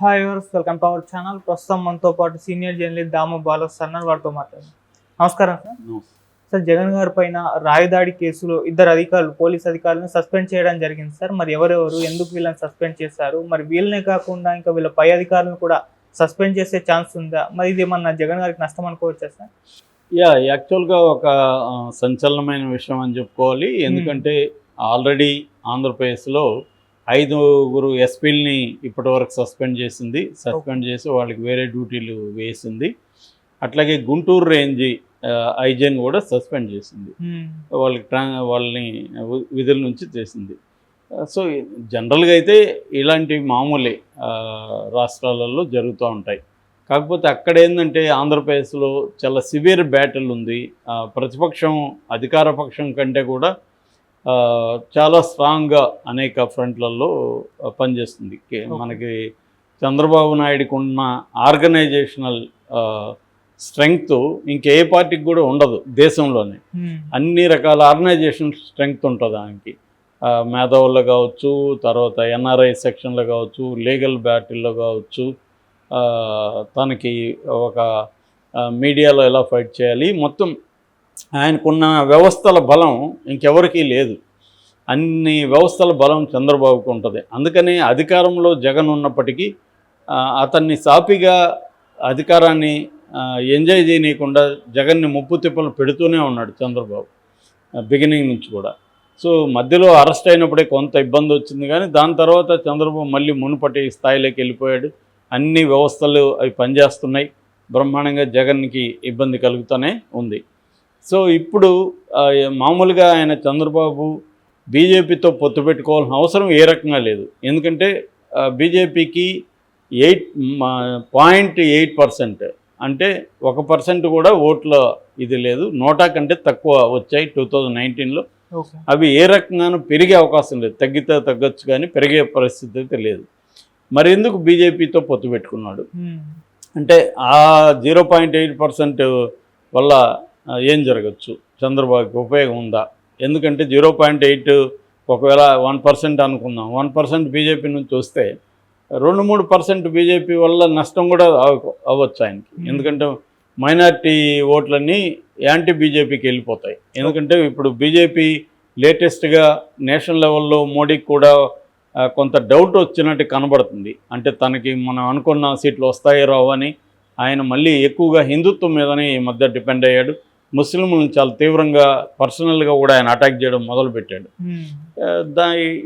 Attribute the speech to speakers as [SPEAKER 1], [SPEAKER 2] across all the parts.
[SPEAKER 1] Hi viewers, welcome to our channel. ప్రస్తుతం మనతో పాటు సీనియర్ జర్నలిస్ట్ దాము బాలస్ అన్నారు, వారితో మాట్లాడారు. నమస్కారం సార్. సార్, జగన్ గారి పైన రాయదాడి కేసులో ఇద్దరు అధికారులు, పోలీస్ అధికారులను సస్పెండ్ చేయడం జరిగింది సార్. మరి ఎవరెవరు, ఎందుకు వీళ్ళని సస్పెండ్ చేశారు? మరి వీళ్ళనే కాకుండా ఇంకా వీళ్ళ పై అధికారులను కూడా సస్పెండ్ చేసే ఛాన్స్ ఉందా? మరి ఇది ఏమన్నా జగన్ గారికి నష్టం అనుకోవచ్చా సార్?
[SPEAKER 2] యాక్చువల్గా ఒక సంచలనమైన విషయం అని చెప్పుకోవాలి. ఎందుకంటే ఆల్రెడీ ఆంధ్రప్రదేశ్లో 5 ఎస్పీలని ఇప్పటివరకు సస్పెండ్ చేసి వాళ్ళకి వేరే డ్యూటీలు వేసింది. అట్లాగే గుంటూరు రేంజ్ ఐజీని కూడా సస్పెండ్ చేసింది, వాళ్ళని విధుల నుంచి చేసింది. సో జనరల్గా అయితే ఇలాంటి మామూలే రాష్ట్రాలలో జరుగుతూ ఉంటాయి. కాకపోతే అక్కడ ఏంటంటే ఆంధ్రప్రదేశ్లో చాలా సివియర్ బ్యాటిల్ ఉంది. ప్రతిపక్షం అధికార పక్షం కంటే కూడా చాలా స్ట్రాంగ్గా అనేక ఫ్రంట్లలో పనిచేస్తుంది. మనకి చంద్రబాబు నాయుడుకి ఉన్న ఆర్గనైజేషనల్ స్ట్రెంగ్త్ ఇంకే పార్టీకి కూడా ఉండదు దేశంలోనే. అన్ని రకాల ఆర్గనైజేషన్ స్ట్రెంగ్త్ ఉంటుంది ఆయనకి. మేధావుల్లో కావచ్చు, తర్వాత ఎన్ఆర్ఐ సెక్షన్లో కావచ్చు, లీగల్ బ్యాటిల్లో కావచ్చు, తనకి ఒక మీడియాలో ఎలా ఫైట్ చేయాలి, మొత్తం ఆయనకున్న వ్యవస్థల బలం ఇంకెవరికీ లేదు. అన్ని వ్యవస్థల బలం చంద్రబాబుకు ఉంటుంది. అందుకని అధికారంలో జగన్ ఉన్నప్పటికీ అతన్ని సాపిగా అధికారాన్ని ఎంజాయ్ చేయనీయకుండా జగన్ని ముప్పు తిప్పలు పెడుతూనే ఉన్నాడు చంద్రబాబు బిగినింగ్ నుంచి కూడా. సో మధ్యలో అరెస్ట్ అయినప్పుడే కొంత ఇబ్బంది వచ్చింది, కానీ దాని తర్వాత చంద్రబాబు మళ్ళీ మునుపటి స్థాయిలోకి వెళ్ళిపోయాడు. అన్ని వ్యవస్థలు అవి పనిచేస్తున్నాయి బ్రహ్మాండంగా. జగన్కి ఇబ్బంది కలుగుతూనే ఉంది. సో ఇప్పుడు మామూలుగా ఆయన చంద్రబాబు బీజేపీతో పొత్తు పెట్టుకోవాల్సిన అవసరం ఏ రకంగా లేదు. ఎందుకంటే బీజేపీకి 8.8% అంటే 1% కూడా ఓట్ల ఇది లేదు. 100 కంటే తక్కువ వచ్చాయి 2019లో. అవి ఏ రకంగానూ పెరిగే అవకాశం లేదు. తగ్గితే తగ్గొచ్చు కానీ పెరిగే పరిస్థితి అయితే లేదు. మరి ఎందుకు బీజేపీతో పొత్తు పెట్టుకున్నాడు అంటే ఆ 0.8% వల్ల ఏం జరగచ్చు, చంద్రబాబుకి ఉపయోగం ఉందా? ఎందుకంటే 0.8 ఒకవేళ 1% అనుకుందాం, 1% బీజేపీ నుంచి వస్తే 2-3% బీజేపీ వల్ల నష్టం కూడా అవ్వచ్చు ఆయనకి. ఎందుకంటే మైనారిటీ ఓట్లన్నీ యాంటీ బీజేపీకి వెళ్ళిపోతాయి. ఎందుకంటే ఇప్పుడు బీజేపీ లేటెస్ట్గా నేషనల్ లెవెల్లో మోడీకి కూడా కొంత డౌట్ వచ్చినట్టు కనబడుతుంది. అంటే తనకి మనం అనుకున్న సీట్లు వస్తాయో రావు అని ఆయన మళ్ళీ ఎక్కువగా హిందుత్వం మీదనే ఈ మధ్య డిపెండ్ అయ్యాడు. ముస్లింలను చాలా తీవ్రంగా పర్సనల్గా కూడా ఆయన అటాక్ చేయడం మొదలుపెట్టాడు.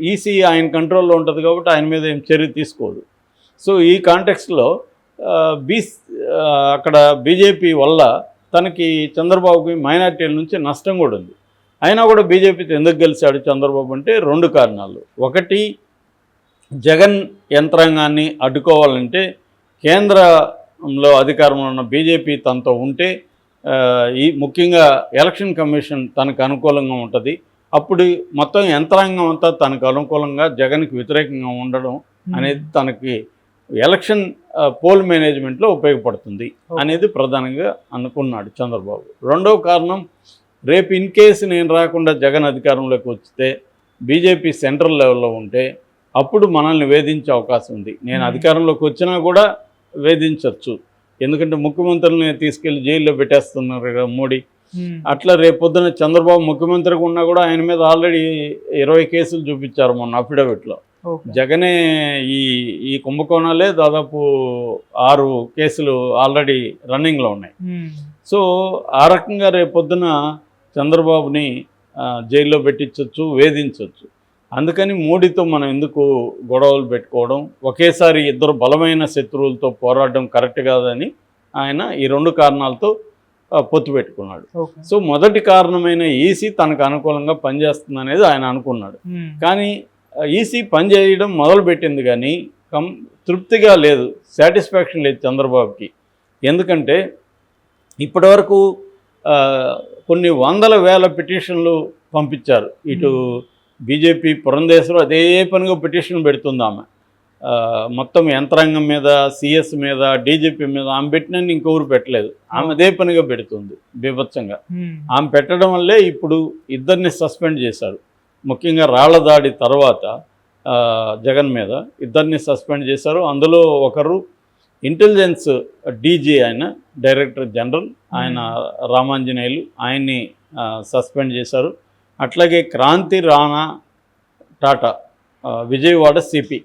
[SPEAKER 2] ఈసీ ఆయన కంట్రోల్లో ఉంటుంది కాబట్టి ఆయన మీద ఏం చర్య తీసుకోదు. సో ఈ కాంటెక్స్ట్లో అక్కడ బీజేపీ వల్ల తనకి చంద్రబాబుకి మైనార్టీల నుంచి నష్టం కూడా ఉంది. అయినా కూడా బీజేపీతో ఎందుకు గెలిచాడు చంద్రబాబు అంటే 2 కారణాలు. ఒకటి, జగన్ యంత్రాంగాన్ని అడ్డుకోవాలంటే కేంద్రంలో అధికారంలో ఉన్న బీజేపీ తనతో ఉంటే ముఖ్యంగా ఎలక్షన్ కమిషన్ తనకు అనుకూలంగా ఉంటుంది. అప్పుడు మొత్తం యంత్రాంగం అంతా తనకు అనుకూలంగా జగన్కి వ్యతిరేకంగా ఉండడం అనేది తనకి ఎలక్షన్ పోల్ మేనేజ్మెంట్లో ఉపయోగపడుతుంది అనేది ప్రధానంగా అనుకున్నాడు చంద్రబాబు. రెండవ కారణం, రేపు ఇన్ కేసు నేను రాకుండా జగన్ అధికారంలోకి వస్తే బీజేపీ సెంట్రల్ లెవెల్లో ఉంటే అప్పుడు మనల్ని వేధించే అవకాశం ఉంది. నేను అధికారంలోకి వచ్చినా కూడా వేధించవచ్చు. ఎందుకంటే ముఖ్యమంత్రులని తీసుకెళ్లి జైల్లో పెట్టేస్తున్నారు కదా మోడీ. అట్లా రేపొద్దున చంద్రబాబు ముఖ్యమంత్రిగా ఉన్నా కూడా ఆయన మీద ఆల్రెడీ 20 కేసులు చూపించారు మొన్న అఫిడవిట్లో. జగనే ఈ కుంభకోణాలే దాదాపు 6 కేసులు ఆల్రెడీ రన్నింగ్లో ఉన్నాయి. సో ఆ రకంగా రేపొద్దున చంద్రబాబుని జైల్లో పెట్టించవచ్చు, వేధించవచ్చు. అందుకని మోడీతో మనం ఎందుకు గొడవలు పెట్టుకోవడం, ఒకేసారి ఇద్దరు బలమైన శత్రువులతో పోరాడడం కరెక్ట్ కాదని ఆయన ఈ 2 కారణాలతో పొత్తు పెట్టుకున్నాడు. సో మొదటి కారణమైన ఈసీ తనకు అనుకూలంగా పనిచేస్తుంది అనేది ఆయన అనుకున్నాడు. కానీ ఈసీ పనిచేయడం మొదలుపెట్టింది కానీ తృప్తిగా లేదు, సాటిస్ఫాక్షన్ లేదు చంద్రబాబుకి. ఎందుకంటే ఇప్పటివరకు కొన్ని వందల వేల పిటిషన్లు పంపించారు. ఇటు బీజేపీ పురంధేశ్వరం అదే పనిగా పిటిషన్ పెడుతుంది ఆమె. మొత్తం యంత్రాంగం మీద, సిఎస్ మీద, డీజీపీ మీద ఆమె పెట్టినని ఇంకొకరు పెట్టలేదు. ఆమె అదే పనిగా పెడుతుంది బీభత్సంగా. ఆమె పెట్టడం వల్లే ఇప్పుడు ఇద్దరిని సస్పెండ్ చేశారు. ముఖ్యంగా రాళ్ల దాడి తర్వాత జగన్ మీద ఇద్దరిని సస్పెండ్ చేశారు. అందులో ఒకరు ఇంటెలిజెన్స్ డీజీ, ఆయన డైరెక్టర్ జనరల్, ఆయన రామాంజనేయులు, ఆయన్ని సస్పెండ్ చేశారు. అట్లాగే Kranthi Rana Tata, Vijayawada CP,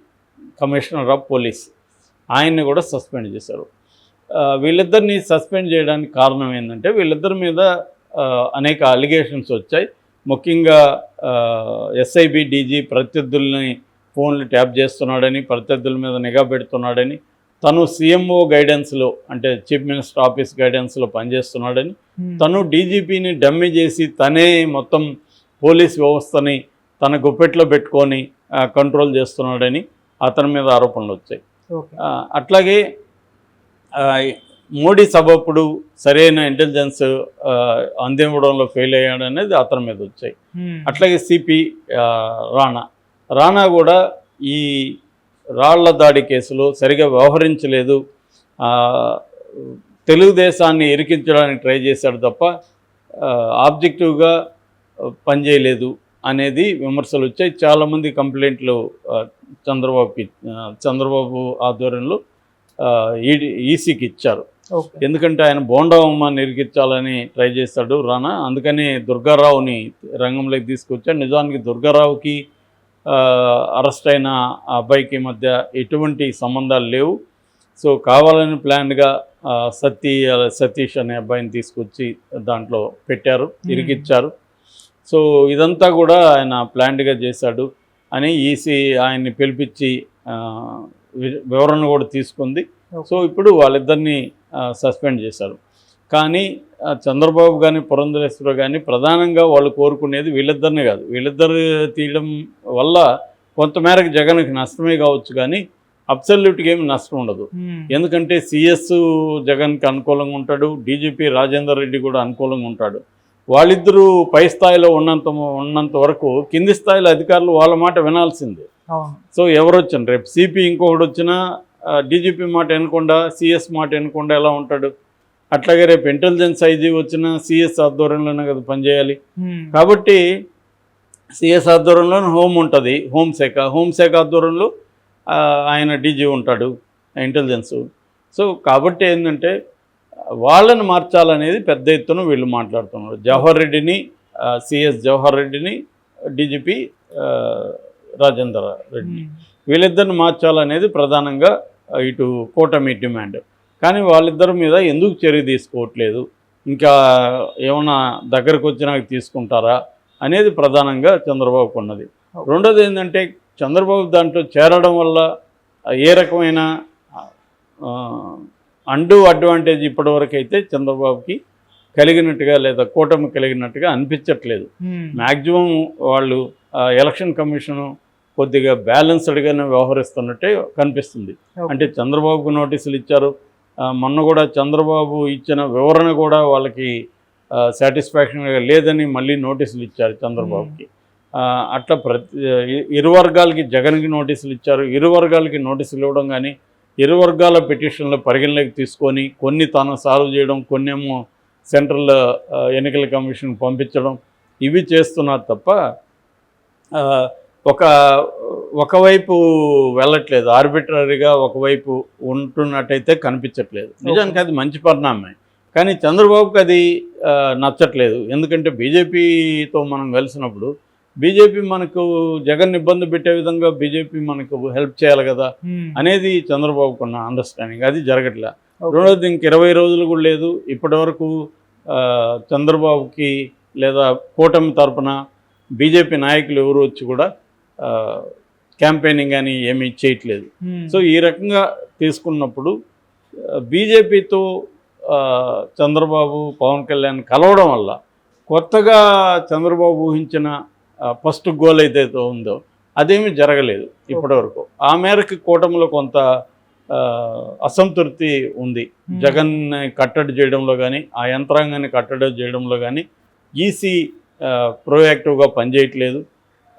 [SPEAKER 2] commissioner of police, ఆయన్ని కూడా సస్పెండ్ చేశారు. వీళ్ళిద్దరిని సస్పెండ్ చేయడానికి కారణం ఏంటంటే వీళ్ళిద్దరి మీద అనేక అలిగేషన్స్ వచ్చాయి. ముఖ్యంగా ఎస్ఐబి డీజీ ప్రత్యర్థుల్ని ఫోన్లు ట్యాప్ చేస్తున్నాడని, ప్రత్యర్థుల మీద నిఘా పెడుతున్నాడని, తను సీఎంఓ గైడెన్స్లో అంటే చీఫ్ మినిస్టర్ ఆఫీస్ గైడెన్స్లో పనిచేస్తున్నాడని, తను డీజీపీని డమ్మీ చేసి తనే మొత్తం పోలీస్ వ్యవస్థని తన గుప్పెట్లో పెట్టుకొని కంట్రోల్ చేస్తున్నాడని అతని మీద ఆరోపణలు వచ్చాయి. అట్లాగే మోడీ సభప్పుడు సరైన ఇంటెలిజెన్స్ అందివ్వడంలో ఫెయిల్ అయ్యాడనేది అతని మీద వచ్చాయి. అట్లాగే సిపి రాణా కూడా ఈ రాళ్ల దాడి కేసులో సరిగా వ్యవహరించలేదు, తెలుగుదేశాన్ని ఇరికించడానికి ట్రై చేశాడు తప్ప ఆబ్జెక్టివ్గా పనిచేయలేదు అనేది విమర్శలు వచ్చాయి. చాలామంది కంప్లైంట్లు చంద్రబాబు ఆధ్వర్యంలో ఈసీకి ఇచ్చారు. ఎందుకంటే ఆయన బోండావమ్మని ఇరికించాలని ట్రై చేశాడు రానా, అందుకని దుర్గారావుని రంగంలోకి తీసుకొచ్చాడు. నిజానికి దుర్గారావుకి అరెస్ట్ అయిన అబ్బాయికి మధ్య ఎటువంటి సంబంధాలు లేవు. సో కావాలని ప్లాన్గా సతీష్ అనే అబ్బాయిని తీసుకొచ్చి దాంట్లో పెట్టారు, ఇరికిచ్చారు. సో ఇదంతా కూడా ఆయన ప్లాన్డ్గా చేశాడు అని ఈసీ ఆయన్ని పిలిపించి వివరణ కూడా తీసుకుంది. సో ఇప్పుడు వాళ్ళిద్దరిని సస్పెండ్ చేశారు. కానీ చంద్రబాబు కానీ పురంధరేశ్వర కానీ ప్రధానంగా వాళ్ళు కోరుకునేది వీళ్ళిద్దరిని కాదు. వీళ్ళిద్దరు తీయడం వల్ల కొంతమేరకు జగన్కి నష్టమే కావచ్చు, కానీ అబ్సల్యూట్గా ఏమి నష్టం ఉండదు. ఎందుకంటే సిఎస్ జగన్కి అనుకూలంగా ఉంటాడు, డీజీపీ రాజేందర్ రెడ్డి కూడా అనుకూలంగా ఉంటాడు. వాళ్ళిద్దరూ పై స్థాయిలో ఉన్నంత వరకు కింది స్థాయిలో అధికారులు వాళ్ళ మాట వినాల్సిందే. సో ఎవరు వచ్చిన రేపు సిపి ఇంకొకటి వచ్చినా డీజీపీ మాట వినకుండా సిఎస్ మాట వినకుండా ఎలా ఉంటాడు? అట్లాగే రేపు ఇంటెలిజెన్స్ ఐజీ వచ్చినా సిఎస్ ఆధ్వర్యంలోనే కదా పనిచేయాలి. కాబట్టి సిఎస్ ఆధ్వర్యంలోనే హోమ్ ఉంటుంది, హోంశాఖ ఆధ్వర్యంలో ఆయన డీజీ ఉంటాడు ఇంటెలిజెన్స్. సో కాబట్టి ఏంటంటే వాళ్ళని మార్చాలనేది పెద్ద ఎత్తున వీళ్ళు మాట్లాడుతున్నారు. జవహర్ రెడ్డిని, సిఎస్ జవహర్ రెడ్డిని, డీజీపీ రాజేందర్ రెడ్డి, వీళ్ళిద్దరిని మార్చాలనేది ప్రధానంగా ఇటు కూటమి డిమాండ్. కానీ వాళ్ళిద్దరి మీద ఎందుకు చర్య తీసుకోవట్లేదు, ఇంకా ఏమన్నా దగ్గరకు వచ్చినాక తీసుకుంటారా అనేది ప్రధానంగా చంద్రబాబుకు ఉన్నది. రెండోది ఏంటంటే చంద్రబాబు దాంట్లో చేరడం వల్ల ఏ రకమైన అడ్వాంటేజ్ ఇప్పటివరకు అయితే చంద్రబాబుకి కలిగినట్టుగా లేదా కూటమి కలిగినట్టుగా అనిపించట్లేదు. మ్యాక్సిమం వాళ్ళు ఎలక్షన్ కమిషను కొద్దిగా బ్యాలెన్స్డ్గానే వ్యవహరిస్తున్నట్టే కనిపిస్తుంది. అంటే చంద్రబాబుకు నోటీసులు ఇచ్చారు, మొన్న కూడా చంద్రబాబు ఇచ్చిన వివరణ కూడా వాళ్ళకి సాటిస్ఫాక్షన్గా లేదని మళ్ళీ నోటీసులు ఇచ్చారు చంద్రబాబుకి. అట్లా ఇరు వర్గాలకి జగన్కి నోటీసులు ఇచ్చారు. ఇరు వర్గాలకి నోటీసులు ఇవ్వడం కానీ ఇరు వర్గాల పిటిషన్లు పరిగణలోకి తీసుకొని కొన్ని తాను సాల్వ్ చేయడం, కొన్నేమో సెంట్రల్ ఎన్నికల కమిషన్ పంపించడం, ఇవి చేస్తున్నారు తప్ప ఒకవైపు వెళ్ళట్లేదు. ఆర్బిట్రరీగా ఒకవైపు ఉంటున్నట్టయితే కనిపించట్లేదు. నిజానికి అది మంచి పరిణామమే, కానీ చంద్రబాబుకి అది నచ్చట్లేదు. ఎందుకంటే బీజేపీతో మనం కలిసినప్పుడు బీజేపీ మనకు జగన్ ఇబ్బంది పెట్టే విధంగా బీజేపీ మనకు హెల్ప్ చేయాలి కదా అనేది చంద్రబాబుకు ఉన్న అండర్స్టాండింగ్, అది జరగట్లే. రెండోది ఇంక 20 రోజులు కూడా లేదు ఇప్పటి వరకు చంద్రబాబుకి లేదా కూటమి తరపున బీజేపీ నాయకులు ఎవరు వచ్చి కూడా క్యాంపెయినింగ్ అని ఏమీ చేయట్లేదు. సో ఈ రకంగా తీసుకున్నప్పుడు బీజేపీతో చంద్రబాబు పవన్ కళ్యాణ్ కలవడం వల్ల కొత్తగా చంద్రబాబు ఊహించిన ఫస్ట్ గోల్ ఏదైతే ఉందో అదేమీ జరగలేదు ఇప్పటివరకు. ఆ మేరకు కూటమిలో కొంత అసంతృప్తి ఉంది. జగన్ని కట్టడి చేయడంలో కానీ ఆ యంత్రాంగాన్ని కట్టడి చేయడంలో కానీ ఈసీ ప్రోయాక్టివ్గా పనిచేయట్లేదు.